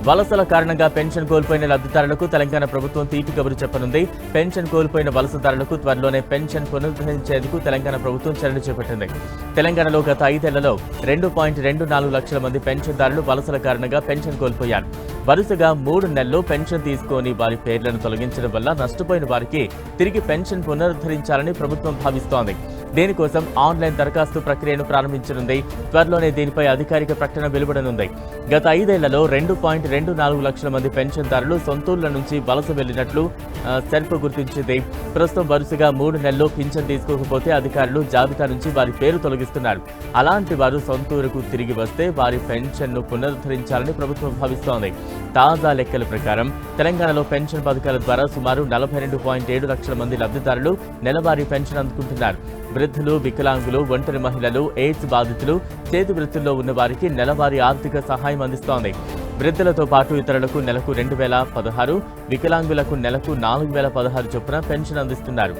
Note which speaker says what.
Speaker 1: వలసల కారణంగా పెన్షన్ కోల్పోయిన లబ్ధిదారులకు తెలంగాణ ప్రభుత్వం తీపి కబురు చెప్పనుంది. పెన్షన్ కోల్పోయిన వలసదారులకు త్వరలోనే పెన్షన్ పునరుద్ధరించేందుకు తెలంగాణ ప్రభుత్వం చర్యలు చేపట్టింది. తెలంగాణలో గత 5 ఏళ్లలో 2.24 లక్షల మంది పెన్షన్దారులు వలసల కారణంగా పెన్షన్ కోల్పోయారు. వరుసగా 3 నెలలు పెన్షన్ తీసుకొని వారి పేర్లను తొలగించడం వల్ల నష్టపోయిన వారికి తిరిగి పెన్షన్ పునరుద్ధరించాలని ప్రభుత్వం భావిస్తోంది. దీనికోసం ఆన్లైన్ దరఖాస్తు ప్రక్రియను ప్రారంభించనుంది. త్వరలోనే దీనిపై అధికారిక ప్రకటన వెలువడనుంది. గత 5 ఏళ్లలో 2.24 లక్షల మంది పెన్షన్దారులు సొంతూళ్ల నుంచి వలస వెళ్లినట్లు సెర్ప్ గుర్తించింది. ప్రస్తుతం వరుసగా 3 నెలలు పింఛన్ తీసుకోకపోతే అధికారులు జాబితా నుంచి వారి పేరు తొలగిస్తున్నారు. అలాంటి వారు సొంతూరుకు తిరిగి వస్తే వారి పెన్షన్ను పునరుద్ధరించాలని ప్రభుత్వం భావిస్తోంది. తాజా లెక్కల ప్రకారం తెలంగాణలో పెన్షన్ పథకాల ద్వారా సుమారు 42.7 లక్షల మంది లబ్ధిదారులు నెలవారీ పెన్షన్ అందుకుంటున్నారు. వృద్ధులు, వికలాంగులు, ఒంటరి మహిళలు, ఎయిడ్స్ బాధితులు, చేతి వృత్తుల్లో ఉన్న వారికి నెలవారీ ఆర్థిక సహాయం అందిస్తోంది. వృద్ధులతో పాటు ఇతరులకు నెలకు 2,016, వికలాంగులకు నెలకు 4,016 చొప్పున పెన్షన్ అందిస్తున్నారు.